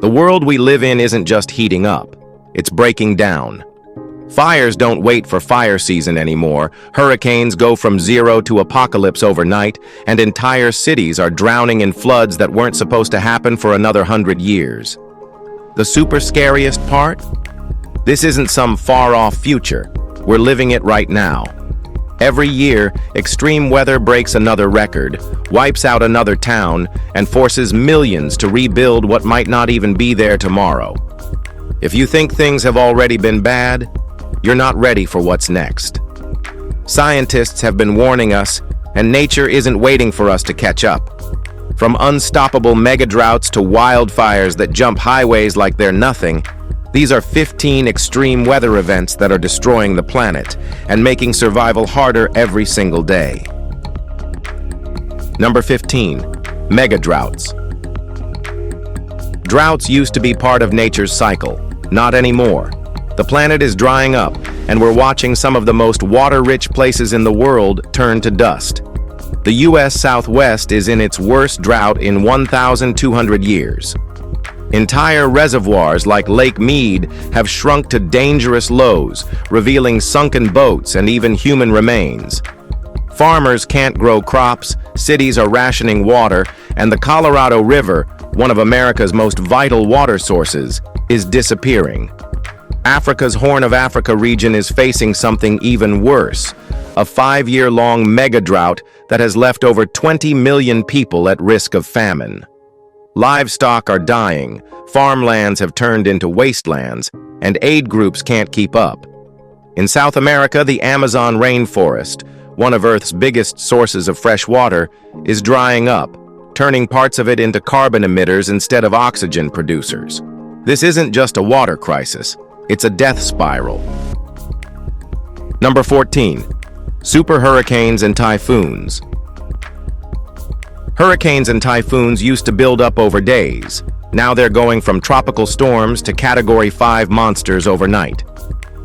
The world we live in isn't just heating up, it's breaking down. Fires don't wait for fire season anymore. Hurricanes go from zero to apocalypse overnight, and entire cities are drowning in floods that weren't supposed to happen for another 100 years. The super scariest part? This isn't some far-off future. We're living it right now. Every year, extreme weather breaks another record, wipes out another town, and forces millions to rebuild what might not even be there tomorrow. If you think things have already been bad, you're not ready for what's next. Scientists have been warning us, and nature isn't waiting for us to catch up. From unstoppable mega-droughts to wildfires that jump highways like they're nothing, these are 15 extreme weather events that are destroying the planet and making survival harder every single day. Number 15. Mega-droughts. Droughts used to be part of nature's cycle, not anymore. The planet is drying up, and we're watching some of the most water-rich places in the world turn to dust. The U.S. Southwest is in its worst drought in 1,200 years. Entire reservoirs like Lake Mead have shrunk to dangerous lows, revealing sunken boats and even human remains. Farmers can't grow crops, cities are rationing water, and the Colorado River, one of America's most vital water sources, is disappearing. Africa's Horn of Africa region is facing something even worse, a 5-year-long mega-drought that has left over 20 million people at risk of famine. Livestock are dying, farmlands have turned into wastelands, and aid groups can't keep up. In South America, the Amazon rainforest, one of Earth's biggest sources of fresh water, is drying up, turning parts of it into carbon emitters instead of oxygen producers. This isn't just a water crisis. It's a death spiral. Number 14. Super hurricanes and typhoons. Hurricanes and typhoons used to build up over days. Now they're going from tropical storms to Category 5 monsters overnight.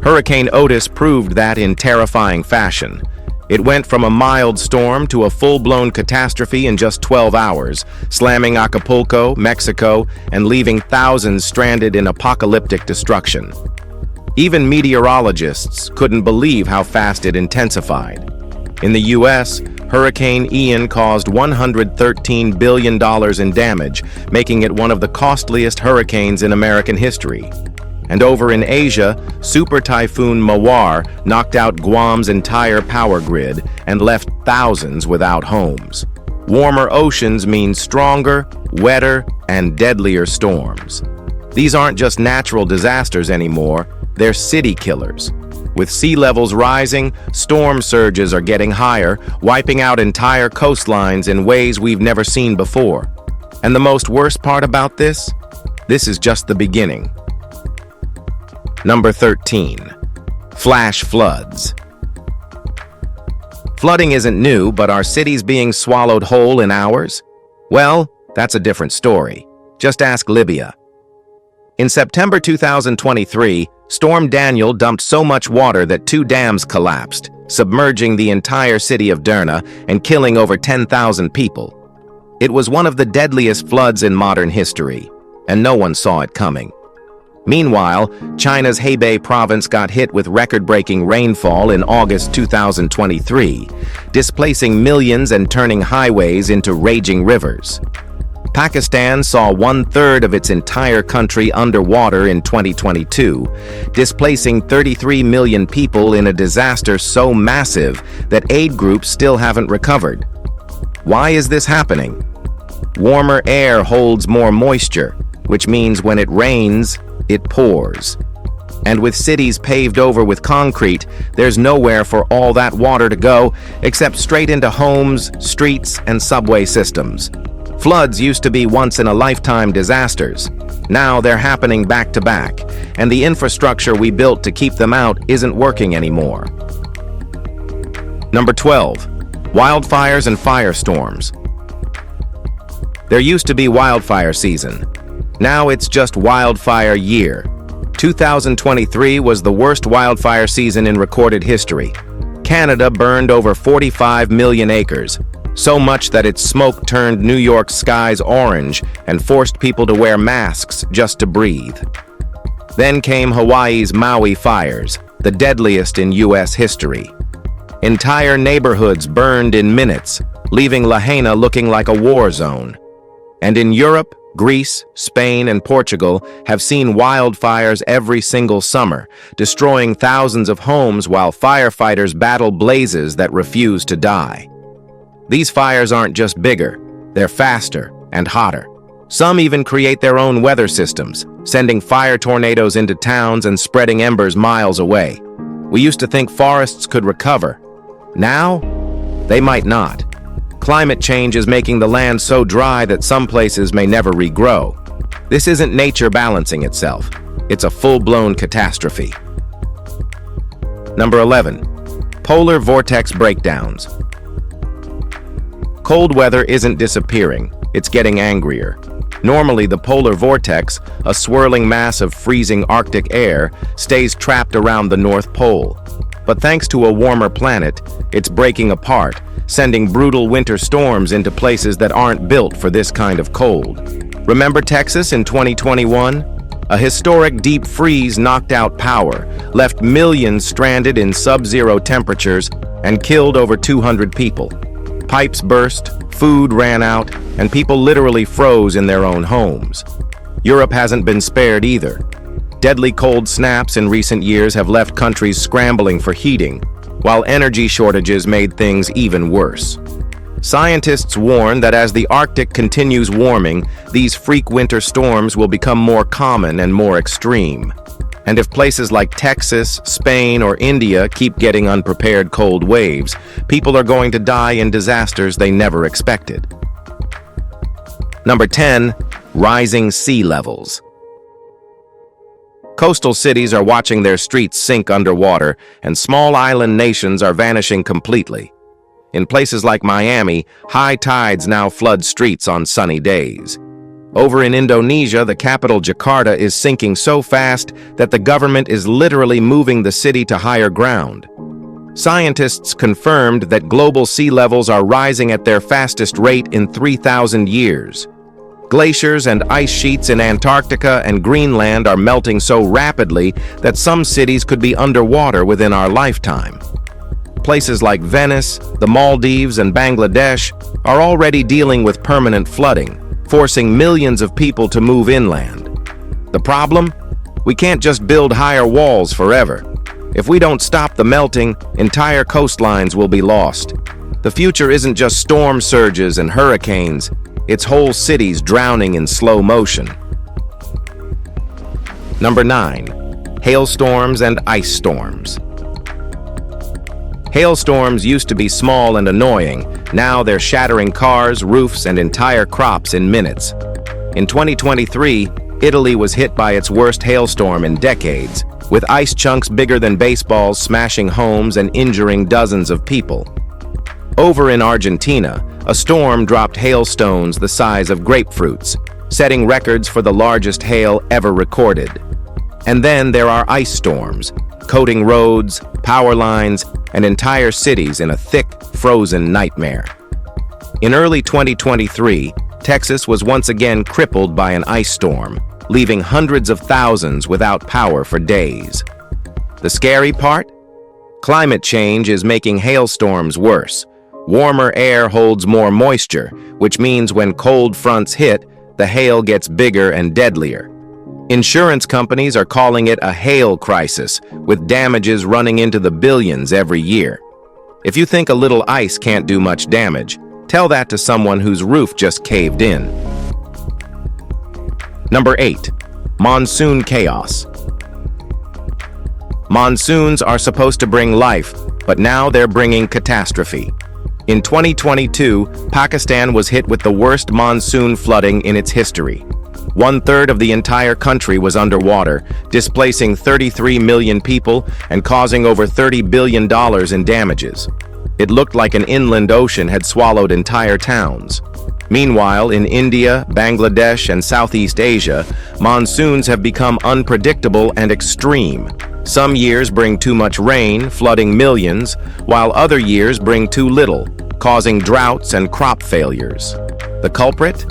Hurricane Otis proved that in terrifying fashion. It went from a mild storm to a full-blown catastrophe in just 12 hours, slamming Acapulco, Mexico, and leaving thousands stranded in apocalyptic destruction. Even meteorologists couldn't believe how fast it intensified. In the U.S., Hurricane Ian caused $113 billion in damage, making it one of the costliest hurricanes in American history. And over in Asia, Super Typhoon Mawar knocked out Guam's entire power grid and left thousands without homes. Warmer oceans mean stronger, wetter, and deadlier storms. These aren't just natural disasters anymore, they're city killers. With sea levels rising, storm surges are getting higher, wiping out entire coastlines in ways we've never seen before. And the most worst part about this? This is just the beginning. Number 13. Flash floods. Flooding isn't new, but are cities being swallowed whole in hours? Well, that's a different story. Just ask Libya. In September 2023, Storm Daniel dumped so much water that 2 dams collapsed, submerging the entire city of Derna and killing over 10,000 people. It was one of the deadliest floods in modern history, and no one saw it coming. Meanwhile, China's Hebei province got hit with record-breaking rainfall in August 2023, displacing millions and turning highways into raging rivers. Pakistan saw 1/3 of its entire country underwater in 2022, displacing 33 million people in a disaster so massive that aid groups still haven't recovered. Why is this happening? Warmer air holds more moisture, which means when it rains, it pours. And with cities paved over with concrete, there's nowhere for all that water to go except straight into homes, streets, and subway systems. Floods used to be once-in-a-lifetime disasters. Now they're happening back to back, and the infrastructure we built to keep them out isn't working anymore. Number 12. Wildfires and firestorms. There used to be wildfire season. Now it's just wildfire year. 2023 was the worst wildfire season in recorded history. Canada burned over 45 million acres. so much that its smoke turned New York's skies orange and forced people to wear masks just to breathe. Then came Hawaii's Maui fires, the deadliest in U.S. history. Entire neighborhoods burned in minutes, leaving Lahaina looking like a war zone. And in Europe, Greece, Spain, and Portugal have seen wildfires every single summer, destroying thousands of homes while firefighters battle blazes that refuse to die. These fires aren't just bigger, they're faster and hotter. Some even create their own weather systems, sending fire tornadoes into towns and spreading embers miles away. We used to think forests could recover. Now, they might not. Climate change is making the land so dry that some places may never regrow. This isn't nature balancing itself. It's a full-blown catastrophe. Number 11. Polar vortex breakdowns. Cold weather isn't disappearing, it's getting angrier. Normally, the polar vortex, a swirling mass of freezing Arctic air, stays trapped around the North Pole. But thanks to a warmer planet, it's breaking apart, sending brutal winter storms into places that aren't built for this kind of cold. Remember Texas in 2021? A historic deep freeze knocked out power, left millions stranded in sub-zero temperatures, and killed over 200 people. Pipes burst, food ran out, and people literally froze in their own homes. Europe hasn't been spared either. Deadly cold snaps in recent years have left countries scrambling for heating, while energy shortages made things even worse. Scientists warn that as the Arctic continues warming, these freak winter storms will become more common and more extreme. And if places like Texas, Spain, or India keep getting unprepared cold waves, people are going to die in disasters they never expected. Number 10. Rising sea levels. Coastal cities are watching their streets sink underwater, and small island nations are vanishing completely. In places like Miami, high tides now flood streets on sunny days. Over in Indonesia, the capital Jakarta is sinking so fast that the government is literally moving the city to higher ground. Scientists confirmed that global sea levels are rising at their fastest rate in 3,000 years. Glaciers and ice sheets in Antarctica and Greenland are melting so rapidly that some cities could be underwater within our lifetime. Places like Venice, the Maldives, and Bangladesh are already dealing with permanent flooding, forcing millions of people to move inland. The problem? We can't just build higher walls forever. If we don't stop the melting, entire coastlines will be lost. The future isn't just storm surges and hurricanes, it's whole cities drowning in slow motion. Number 9. Hailstorms and ice storms. Hailstorms used to be small and annoying. Now they're shattering cars, roofs, and entire crops in minutes. In 2023, Italy was hit by its worst hailstorm in decades, with ice chunks bigger than baseballs smashing homes and injuring dozens of people. Over in Argentina, a storm dropped hailstones the size of grapefruits, setting records for the largest hail ever recorded. And then there are ice storms, coating roads, power lines, and entire cities in a thick, frozen nightmare. In early 2023, Texas was once again crippled by an ice storm, leaving hundreds of thousands without power for days. The scary part? Climate change is making hailstorms worse. Warmer air holds more moisture, which means when cold fronts hit, the hail gets bigger and deadlier. Insurance companies are calling it a hail crisis, with damages running into the billions every year. If you think a little ice can't do much damage, tell that to someone whose roof just caved in. Number 8. Monsoon chaos. Monsoons are supposed to bring life, but now they're bringing catastrophe. In 2022, Pakistan was hit with the worst monsoon flooding in its history. 1/3 of the entire country was underwater, displacing 33 million people and causing over $30 billion in damages. It looked like an inland ocean had swallowed entire towns. Meanwhile, in India, Bangladesh, and Southeast Asia, monsoons have become unpredictable and extreme. Some years bring too much rain, flooding millions, while other years bring too little, causing droughts and crop failures. The culprit?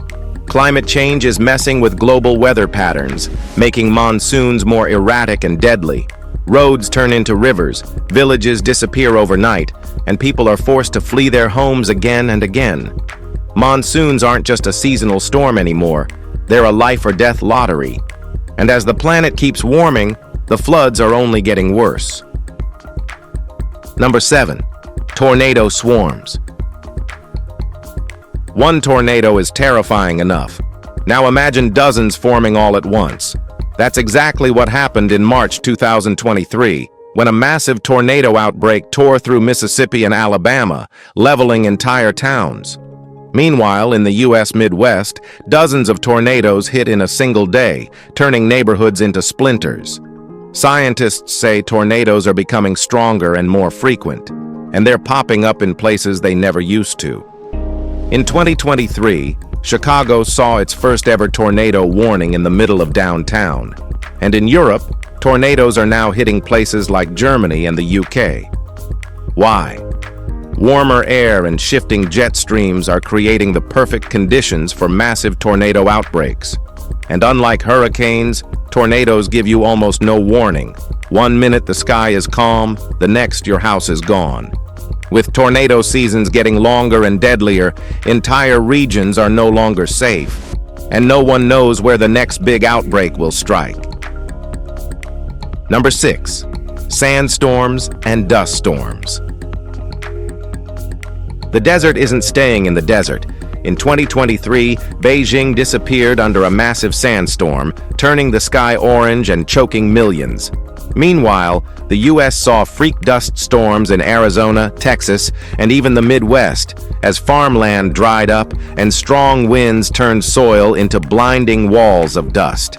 Climate change is messing with global weather patterns, making monsoons more erratic and deadly. Roads turn into rivers, villages disappear overnight, and people are forced to flee their homes again and again. Monsoons aren't just a seasonal storm anymore, they're a life or death lottery. And as the planet keeps warming, the floods are only getting worse. Number 7. Tornado swarms. One tornado is terrifying enough. Now imagine dozens forming all at once. That's exactly what happened in March 2023, when a massive tornado outbreak tore through Mississippi and Alabama, leveling entire towns. Meanwhile, in the U.S. Midwest, dozens of tornadoes hit in a single day, turning neighborhoods into splinters. Scientists say tornadoes are becoming stronger and more frequent, and they're popping up in places they never used to. In 2023, Chicago saw its first ever tornado warning in the middle of downtown. And in Europe, tornadoes are now hitting places like Germany and the UK. Why? Warmer air and shifting jet streams are creating the perfect conditions for massive tornado outbreaks. And unlike hurricanes, tornadoes give you almost no warning. 1 minute the sky is calm, the next your house is gone. With tornado seasons getting longer and deadlier, entire regions are no longer safe, and no one knows where the next big outbreak will strike. Number 6. Sandstorms and dust storms. The desert isn't staying in the desert. In 2023, Beijing disappeared under a massive sandstorm, turning the sky orange and choking millions. Meanwhile, the U.S. saw freak dust storms in Arizona, Texas, and even the Midwest, as farmland dried up and strong winds turned soil into blinding walls of dust.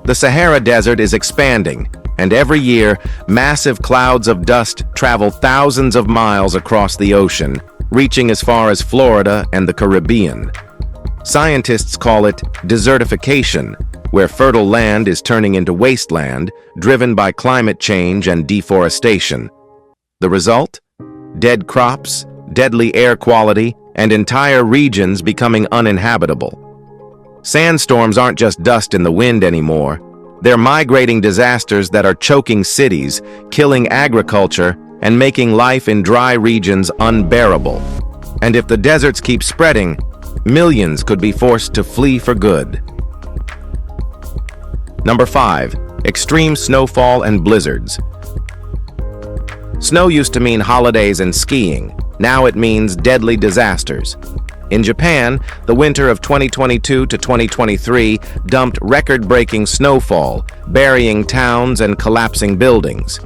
The Sahara Desert is expanding, and every year, massive clouds of dust travel thousands of miles across the ocean, reaching as far as Florida and the Caribbean. Scientists call it desertification, where fertile land is turning into wasteland, driven by climate change and deforestation. The result? Dead crops, deadly air quality, and entire regions becoming uninhabitable. Sandstorms aren't just dust in the wind anymore. They're migrating disasters that are choking cities, killing agriculture, and making life in dry regions unbearable. And if the deserts keep spreading, millions could be forced to flee for good. Number 5. Extreme snowfall and blizzards. Snow used to mean holidays and skiing. Now it means deadly disasters. In Japan, the winter of 2022 to 2023 dumped record-breaking snowfall, burying towns and collapsing buildings.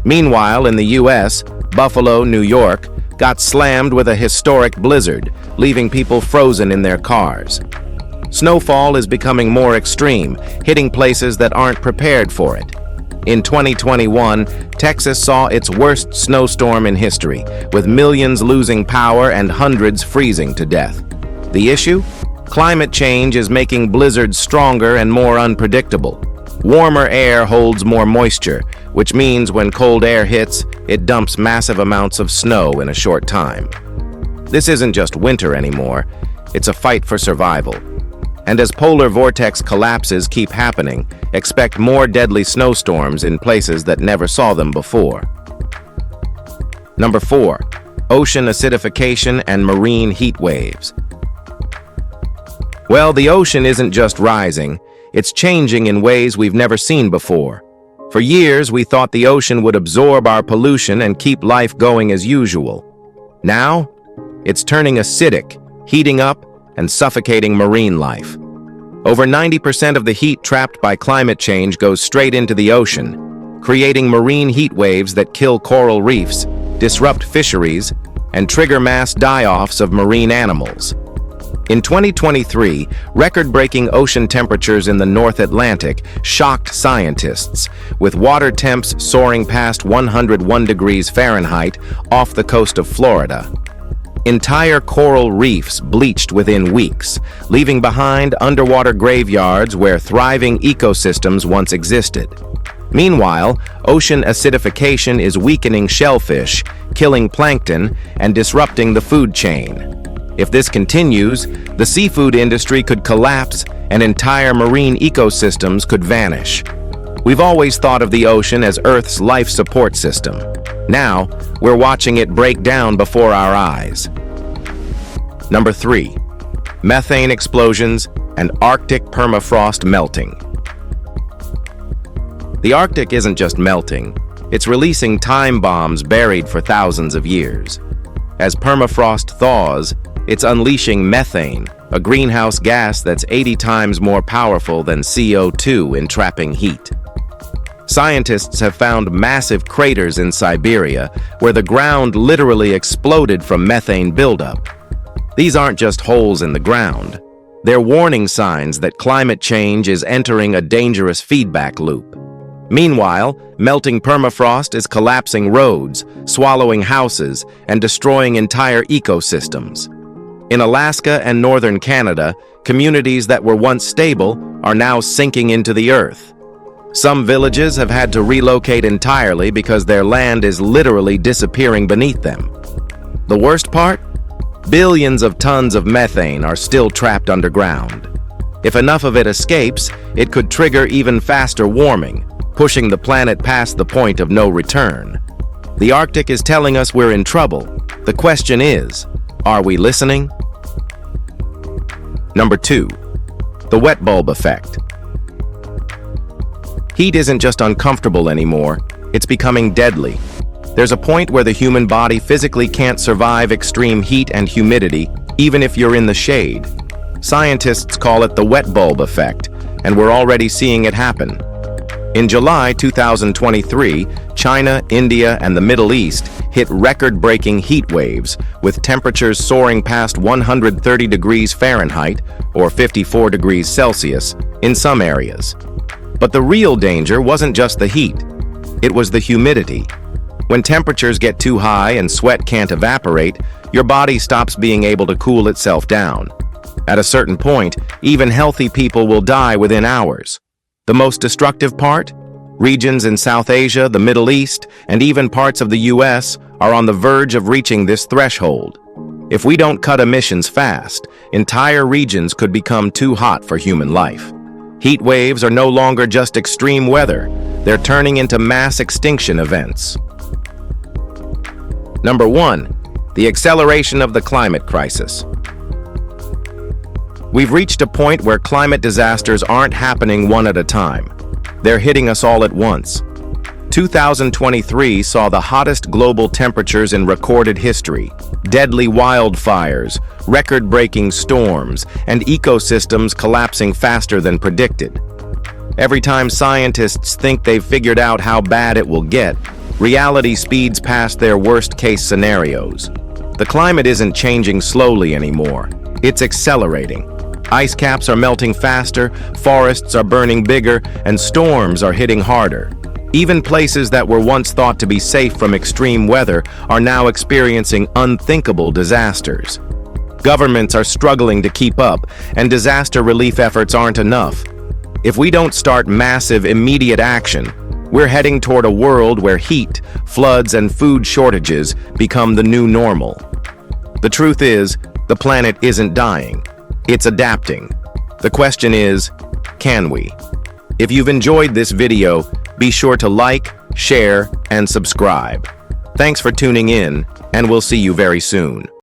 Meanwhile, in the U.S., Buffalo, New York, got slammed with a historic blizzard, leaving people frozen in their cars. Snowfall is becoming more extreme, hitting places that aren't prepared for it. In 2021, Texas saw its worst snowstorm in history, with millions losing power and hundreds freezing to death. The issue? Climate change is making blizzards stronger and more unpredictable. Warmer air holds more moisture, which means when cold air hits, it dumps massive amounts of snow in a short time. This isn't just winter anymore, it's a fight for survival. And as polar vortex collapses keep happening, expect more deadly snowstorms in places that never saw them before. Number 4. Ocean acidification and marine heat waves. Well, the ocean isn't just rising, it's changing in ways we've never seen before. For years, we thought the ocean would absorb our pollution and keep life going as usual. Now, it's turning acidic, heating up, and suffocating marine life. Over 90% of the heat trapped by climate change goes straight into the ocean, creating marine heat waves that kill coral reefs, disrupt fisheries, and trigger mass die-offs of marine animals. In 2023, record-breaking ocean temperatures in the North Atlantic shocked scientists, with water temps soaring past 101 degrees Fahrenheit off the coast of Florida. Entire coral reefs bleached within weeks, leaving behind underwater graveyards where thriving ecosystems once existed. Meanwhile, ocean acidification is weakening shellfish, killing plankton, and disrupting the food chain. If this continues, the seafood industry could collapse and entire marine ecosystems could vanish. We've always thought of the ocean as Earth's life support system. Now, we're watching it break down before our eyes. Number 3. Methane explosions and Arctic permafrost melting. The Arctic isn't just melting, it's releasing time bombs buried for thousands of years. As permafrost thaws, it's unleashing methane, a greenhouse gas that's 80 times more powerful than CO2 in trapping heat. Scientists have found massive craters in Siberia where the ground literally exploded from methane buildup. These aren't just holes in the ground. They're warning signs that climate change is entering a dangerous feedback loop. Meanwhile, melting permafrost is collapsing roads, swallowing houses, and destroying entire ecosystems. In Alaska and northern Canada, communities that were once stable are now sinking into the earth. Some villages have had to relocate entirely because their land is literally disappearing beneath them. The worst part? Billions of tons of methane are still trapped underground. If enough of it escapes, it could trigger even faster warming, pushing the planet past the point of no return. The Arctic is telling us we're in trouble. The question is, are we listening? Number 2. The wet bulb effect. Heat isn't just uncomfortable anymore, it's becoming deadly. There's a point where the human body physically can't survive extreme heat and humidity, even if you're in the shade. Scientists call it the wet bulb effect, and we're already seeing it happen. In July 2023, China, India, and the Middle East hit record-breaking heat waves, with temperatures soaring past 130 degrees Fahrenheit, or 54 degrees Celsius, in some areas. But the real danger wasn't just the heat. It was the humidity. When temperatures get too high and sweat can't evaporate, your body stops being able to cool itself down. At a certain point, even healthy people will die within hours. The most destructive part? Regions in South Asia, the Middle East, and even parts of the US are on the verge of reaching this threshold. If we don't cut emissions fast, entire regions could become too hot for human life. Heat waves are no longer just extreme weather, they're turning into mass extinction events. Number 1. The acceleration of the climate crisis. We've reached a point where climate disasters aren't happening one at a time. They're hitting us all at once. 2023 saw the hottest global temperatures in recorded history, deadly wildfires, record-breaking storms, and ecosystems collapsing faster than predicted. Every time scientists think they've figured out how bad it will get, reality speeds past their worst-case scenarios. The climate isn't changing slowly anymore. It's accelerating. Ice caps are melting faster, forests are burning bigger, and storms are hitting harder. Even places that were once thought to be safe from extreme weather are now experiencing unthinkable disasters. Governments are struggling to keep up, and disaster relief efforts aren't enough. If we don't start massive, immediate action, we're heading toward a world where heat, floods, and food shortages become the new normal. The truth is, the planet isn't dying. It's adapting. The question is, can we? If you've enjoyed this video, be sure to like, share, and subscribe. Thanks for tuning in, and we'll see you very soon.